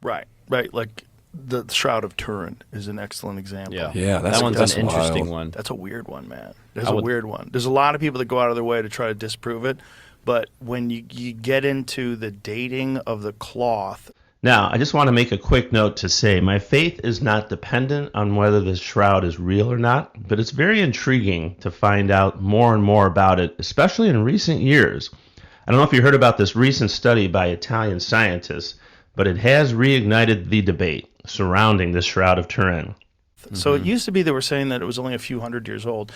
Right, right. Like the Shroud of Turin is an excellent example. Yeah, that one's an interesting one. That's a weird one, man. There's a weird one. There's a lot of people that go out of their way to try to disprove it, but when you get into the dating of the cloth. Now, I just want to make a quick note to say my faith is not dependent on whether this shroud is real or not, but it's very intriguing to find out more and more about it, especially in recent years. I don't know if you heard about this recent study by Italian scientists, but it has reignited the debate surrounding the Shroud of Turin. So it used to be they were saying that it was only a few hundred years old,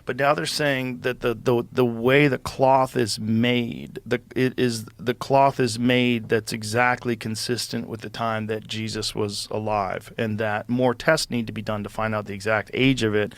but now they're saying that the way the cloth is made, the cloth is made that's exactly consistent with the time that Jesus was alive, and that more tests need to be done to find out the exact age of it,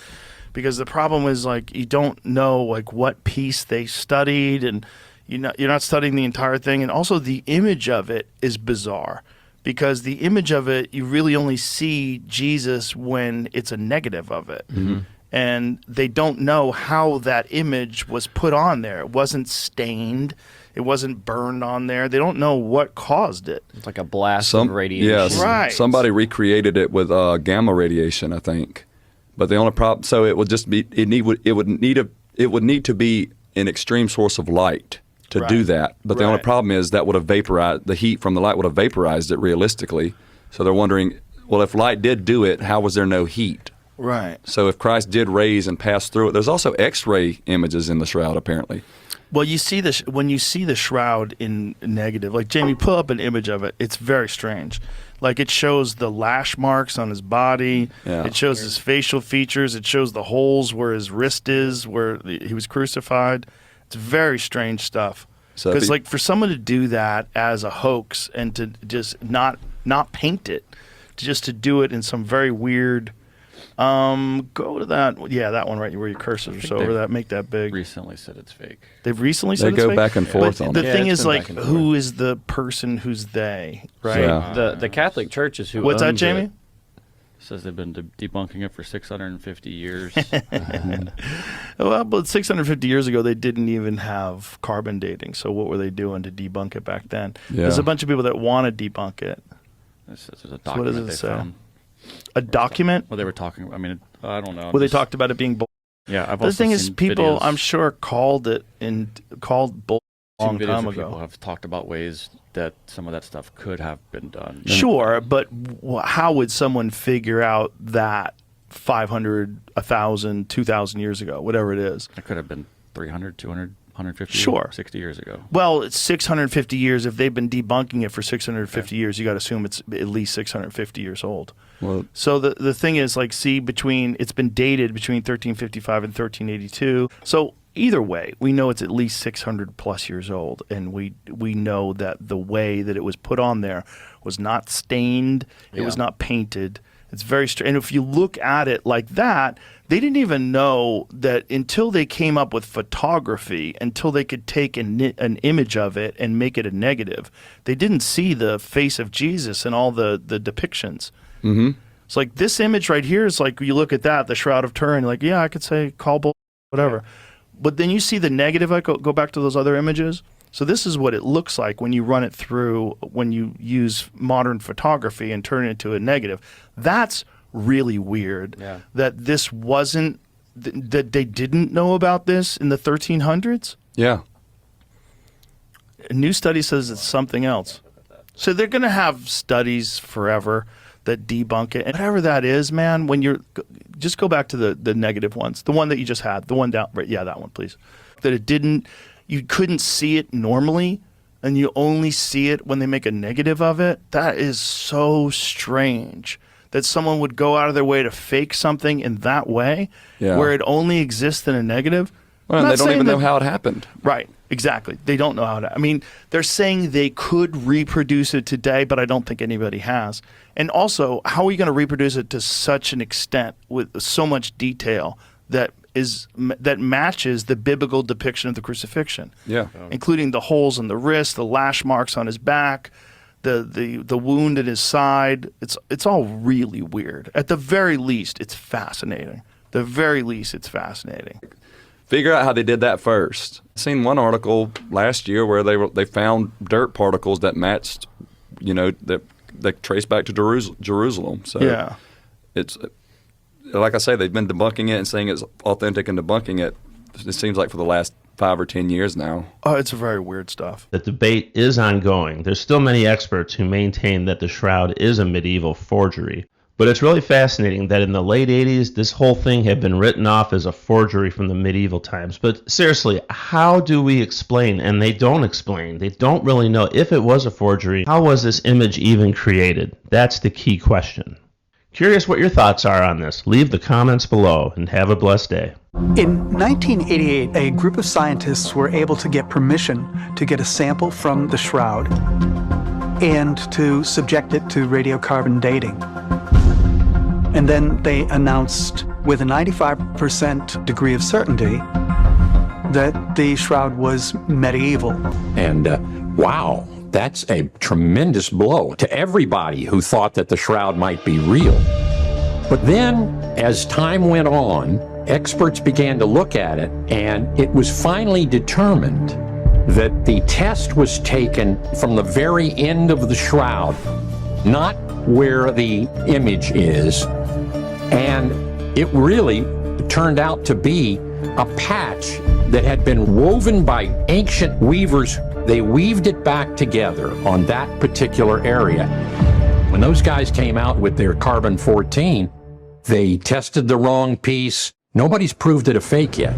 because the problem is like you don't know like what piece they studied, and you're not studying the entire thing, and also the image of it is bizarre. Because the image of it, you really only see Jesus when it's a negative of it. Mm-hmm. And they don't know how that image was put on there. It wasn't stained. It wasn't burned on there. They don't know what caused it. It's like a blast of radiation. Yes, right. Somebody recreated it with gamma radiation, I think. But the only problem, so it would just be, it would need to be an extreme source of light to do that. But the only problem is that would have vaporized, the heat from the light would have vaporized it realistically. So they're wondering, well, if light did do it, how was there no heat? Right. So if Christ did raise and pass through it, there's also X-ray images in the shroud apparently. Well, you see this when you see the shroud in negative. Like Jamie, pull up an image of it. It's very strange. Like it shows the lash marks on his body. Yeah. It shows his facial features. It shows the holes where his wrist is, where he was crucified. It's very strange stuff. Because like for someone to do that as a hoax and to just not paint it, just to do it in some very weird. Go to that. Yeah, that one right where your cursors over that. Make that big. Recently said it's fake. They've recently said it's fake? They go back and forth but on the it. thing is, like, who is the person who's they, right? Yeah. The Catholic Church is who What's that, owns Jamie? it. Says they've been debunking it for 650 years. Well, but 650 years ago, they didn't even have carbon dating. So what were they doing to debunk it back then? Yeah. There's a bunch of people that want to debunk it. There's a So what document does it they say? found. A document? Well, they were talking. I mean, I don't know. Well, they talked about it being bull. Yeah, I've The also thing is, seen people, videos. I'm sure, called bull a long Videos time where ago. people have talked about ways that some of that stuff could have been done. Sure, but how would someone figure out that 500, 1,000, 2,000 years ago, whatever it is? It could have been 300, 200, 150, Sure. 60 years ago. Well, it's 650 years. If they've been debunking it for 650 years, you got to assume it's at least 650 years old. Well, So the thing is, like, see, it's been dated between 1355 and 1382. So either way, we know it's at least 600 plus years old, and we know that the way that it was put on there was not stained, it was not painted. It's very strange. And if you look at it like that, they didn't even know that until they came up with photography, until they could take an image of it and make it a negative. They didn't see the face of Jesus and all the depictions. mm-hmm. It's like this image right here is like, you look at that, the Shroud of Turin, like, yeah, I could say call bull, whatever. But then you see the negative, like, go back to those other images. So this is what it looks like when you run it through, when you use modern photography and turn it into a negative. That's really weird that this wasn't, that they didn't know about this in the 1300s. Yeah. A new study says it's something else. So they're going to have studies forever that debunk it. And whatever that is, man, when you're, just go back to the negative ones. The one that you just had, the one down, right, yeah, that one, please. That it didn't, you couldn't see it normally, and you only see it when they make a negative of it. That is so strange that someone would go out of their way to fake something in that way, where it only exists in a negative. Well, they don't even know how it happened. Right, exactly. They don't know how to. I mean, they're saying they could reproduce it today, but I don't think anybody has. And also, how are you going to reproduce it to such an extent with so much detail that matches the biblical depiction of the crucifixion? Yeah. Including the holes in the wrist, the lash marks on his back, the wound in his side. It's all really weird. At the very least, it's fascinating. The very least, it's fascinating. Figure out how they did that first. I seen one article last year where they found dirt particles that matched, that they trace back to Jerusalem. So Yeah. it's like I say, they've been debunking it and saying it's authentic and debunking it. It seems like for the last 5 or 10 years now. Oh, it's very weird stuff. The debate is ongoing. There's still many experts who maintain that the shroud is a medieval forgery. But it's really fascinating that in the late 80s, this whole thing had been written off as a forgery from the medieval times. But seriously, how do we explain? And they don't explain. They don't really know if it was a forgery. How was this image even created? That's the key question. Curious what your thoughts are on this. Leave the comments below and have a blessed day. In 1988, a group of scientists were able to get permission to get a sample from the shroud and to subject it to radiocarbon dating. And then they announced with a 95% degree of certainty that the shroud was medieval. And wow, that's a tremendous blow to everybody who thought that the shroud might be real. But then, as time went on, experts began to look at it, and it was finally determined that the test was taken from the very end of the shroud, not where the image is. And it really turned out to be a patch that had been woven by ancient weavers. They weaved it back together on that particular area. When those guys came out with their carbon-14, they tested the wrong piece. Nobody's proved it a fake yet.